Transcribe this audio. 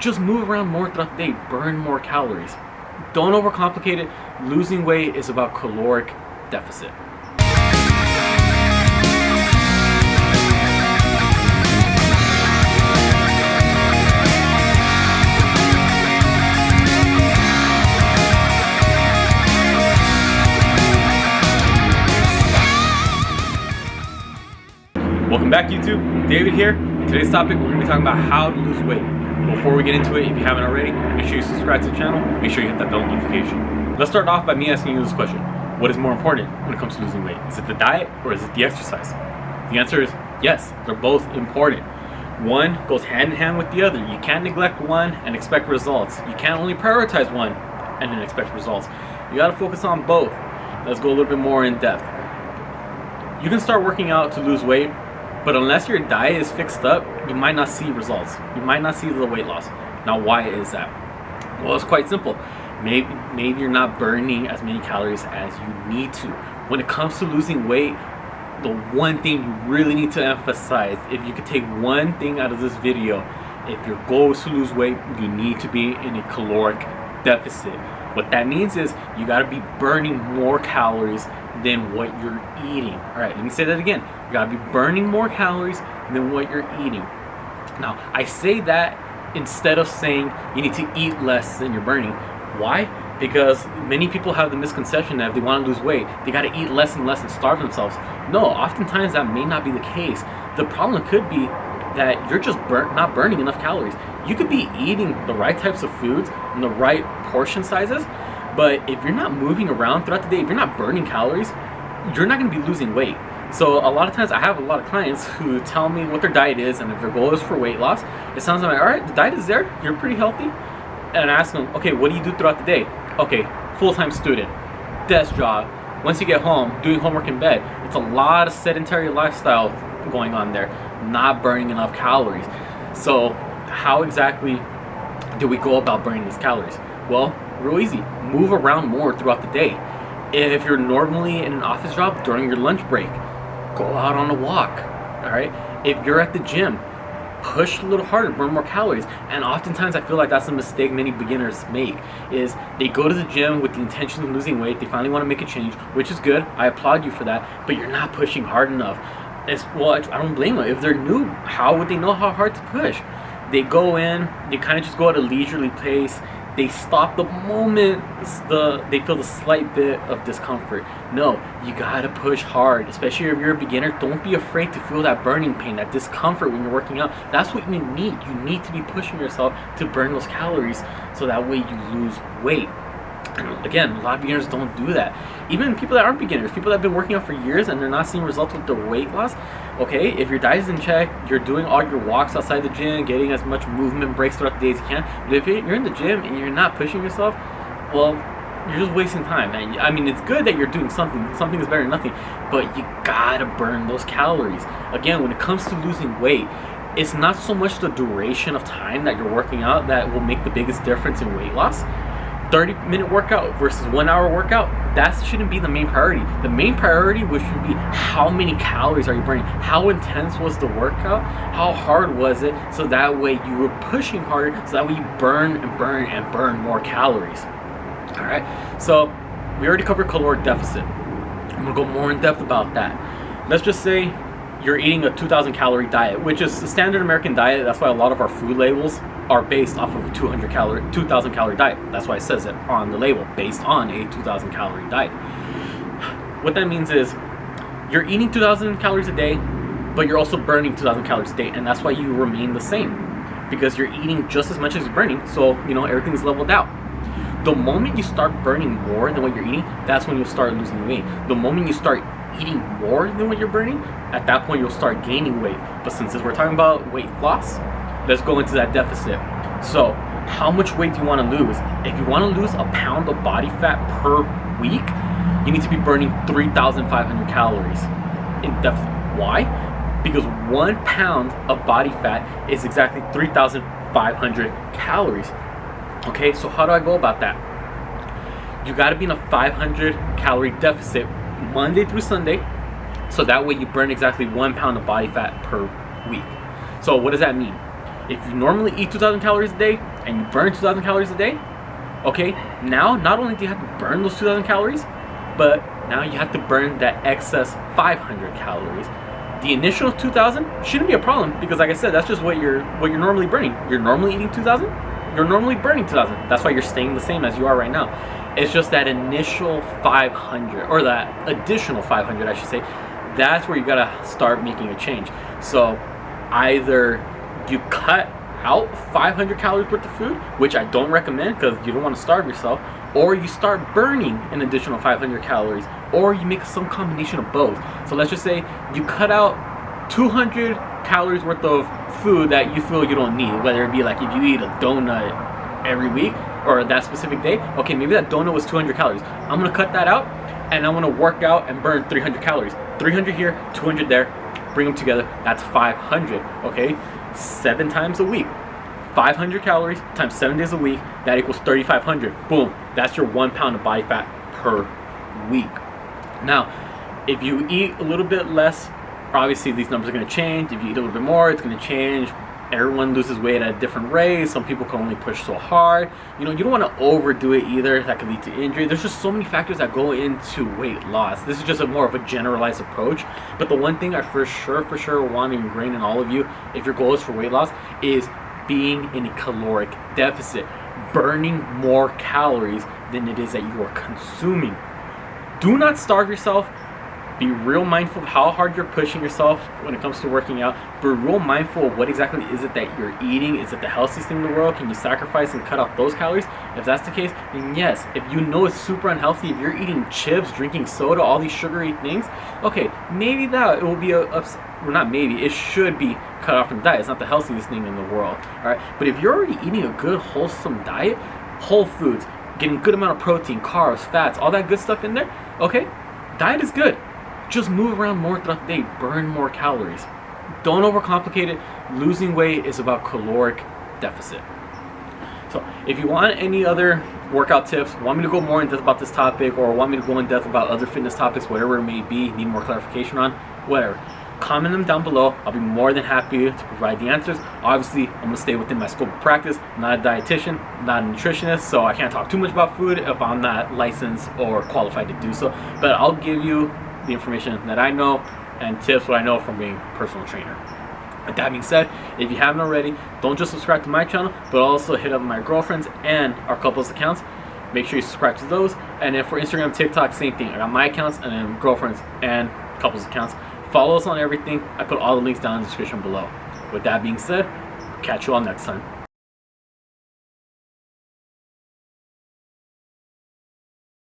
Just move around more throughout the day, burn more calories. Don't overcomplicate it. Losing weight is about caloric deficit. Welcome back, YouTube. David here. Today's topic, we're going to be talking about how to lose weight. Before we get into it, if you haven't already, make sure you subscribe to the channel. Make sure you hit that bell notification. Let's start off by me asking you this question. What is more important when it comes to losing weight? Is it the diet or is it the exercise? The answer is yes, they're both important. One goes hand in hand with the other. You can't neglect one and expect results. You can't only prioritize one and then expect results. You got to focus on both. Let's go a little bit more in depth. You can start working out to lose weight, but unless your diet is fixed up, you might not see results. You might not see the weight loss. Now, why is that? Well, it's quite simple. Maybe you're not burning as many calories as you need to. When it comes to losing weight, the one thing you really need to emphasize, if you could take one thing out of this video, if your goal is to lose weight, you need to be in a caloric deficit. What that means is you got to be burning more calories than what you're eating. All right, let me say that again. You got to be burning more calories than what you're eating. Now, I say that instead of saying you need to eat less than you're burning. Why? Because many people have the misconception that if they want to lose weight, they got to eat less and less and starve themselves. No, oftentimes that may not be the case. The problem could be that you're just not burning enough calories. You could be eating the right types of foods and the right portion sizes, but if you're not moving around throughout the day, if you're not burning calories, you're not going to be losing weight. So a lot of times I have a lot of clients who tell me what their diet is, and if their goal is for weight loss, it sounds like, all right, the diet is there, you're pretty healthy. And I ask them, okay, what do you do throughout the day? Okay, full-time student, desk job, once you get home, doing homework in bed. It's a lot of sedentary lifestyle going on there, not burning enough calories. So how exactly do we go about burning these calories? Well, real easy. Move around more throughout the day. If you're normally in an office job, during your lunch break, go out on a walk. All right. If you're at the gym, push a little harder, burn more calories. And oftentimes I feel like that's a mistake many beginners make, is they go to the gym with the intention of losing weight. They finally want to make a change, which is good. I applaud you for that, but you're not pushing hard enough. Well, I don't blame them. If they're new, how would they know how hard to push? They go in, they kind of just go at a leisurely pace. They stop the moment they feel the slight bit of discomfort. No, you gotta push hard, especially if you're a beginner. Don't be afraid to feel that burning pain, that discomfort when you're working out. That's what you need. You need to be pushing yourself to burn those calories so that way you lose weight. And again, a lot of beginners don't do that. Even people that aren't beginners, people that have been working out for years and they're not seeing results with their weight loss. Okay, if your diet's in check, you're doing all your walks outside the gym, getting as much movement breaks throughout the day as you can. But if you're in the gym and you're not pushing yourself, well, you're just wasting time. And I mean, it's good that you're doing something. Something is better than nothing. But you gotta burn those calories. Again, when it comes to losing weight, it's not so much the duration of time that you're working out that will make the biggest difference in weight loss. 30-minute workout versus 1 hour workout, that shouldn't be the main priority. The main priority should be how many calories are you burning? How intense was the workout? How hard was it? So that way you were pushing harder, so that way you burn and burn and burn more calories. All right, so we already covered caloric deficit. I'm gonna go more in depth about that. Let's just say you're eating a 2,000 calorie diet, which is the standard American diet. That's why a lot of our food labels are based off of a 2,000 calorie diet. That's why it says it on the label, based on a 2,000 calorie diet. What that means is you're eating 2,000 calories a day, but you're also burning 2,000 calories a day, and that's why you remain the same, because you're eating just as much as you're burning, so everything's leveled out. The moment you start burning more than what you're eating, that's when you'll start losing weight. The moment you start eating more than what you're burning, at that point you'll start gaining weight. But since we're talking about weight loss, let's go into that deficit. So how much weight do you want to lose? If you want to lose a pound of body fat per week, you need to be burning 3,500 calories in deficit. Why? Because 1 pound of body fat is exactly 3,500 calories. Okay, so how do I go about that? You got to be in a 500 calorie deficit Monday through Sunday, so that way you burn exactly 1 pound of body fat per week. So what does that mean? If you normally eat 2,000 calories a day and you burn 2,000 calories a day, okay, now not only do you have to burn those 2,000 calories, but now you have to burn that excess 500 calories. The initial 2,000 shouldn't be a problem because, like I said, that's just what you're normally burning. You're normally eating 2,000. You're normally burning 2,000. That's why you're staying the same as you are right now. It's just that initial 500, or that additional 500, I should say. That's where you gotta start making a change. So either you cut out 500 calories worth of food, which I don't recommend because you don't want to starve yourself, or you start burning an additional 500 calories, or you make some combination of both. So let's just say you cut out 200 calories worth of food that you feel you don't need, whether it be like if you eat a donut every week or that specific day. Okay, maybe that donut was 200 calories. I'm gonna cut that out and I'm gonna work out and burn 300 calories. 300 here, 200 there, bring them together, that's 500, okay? 7 times a week. 500 calories times 7 days a week, that equals 3,500. Boom, that's your 1 pound of body fat per week. Now, if you eat a little bit less, obviously these numbers are going to change. If you eat a little bit more, it's going to change. Everyone loses weight at a different rate. Some people can only push so hard. You know, you don't want to overdo it either. That could lead to injury. There's just so many factors that go into weight loss. This is just a more of a generalized approach. But the one thing I for sure want to ingrain in all of you, if your goal is for weight loss, is being in a caloric deficit, burning more calories than it is that you are consuming. Do not starve yourself. Be real mindful of how hard you're pushing yourself when it comes to working out. Be real mindful of what exactly is it that you're eating. Is it the healthiest thing in the world? Can you sacrifice and cut out those calories? If that's the case, then yes. If you know it's super unhealthy, if you're eating chips, drinking soda, all these sugary things, okay, maybe that it will be well, not maybe, it should be cut off from the diet. It's not the healthiest thing in the world, all right? But if you're already eating a good, wholesome diet, whole foods, getting a good amount of protein, carbs, fats, all that good stuff in there, okay, diet is good. Just move around more throughout the day, burn more calories. Don't overcomplicate it. Losing weight is about caloric deficit. So if you want any other workout tips, want me to go more in depth about this topic, or want me to go in depth about other fitness topics, whatever it may be, need more clarification on, whatever, comment them down below. I'll be more than happy to provide the answers. Obviously, I'm gonna stay within my scope of practice. I'm not a dietitian, not a nutritionist, so I can't talk too much about food if I'm not licensed or qualified to do so. But I'll give you the information that I know and tips what I know from being a personal trainer. With that being said, if you haven't already, don't just subscribe to my channel, but also hit up my girlfriend's and our couple's accounts. Make sure you subscribe to those. And then for Instagram, TikTok, same thing. I got my accounts and then girlfriend's and couple's accounts. Follow us on everything. I put all the links down in the description below. With that being said, catch you all next time.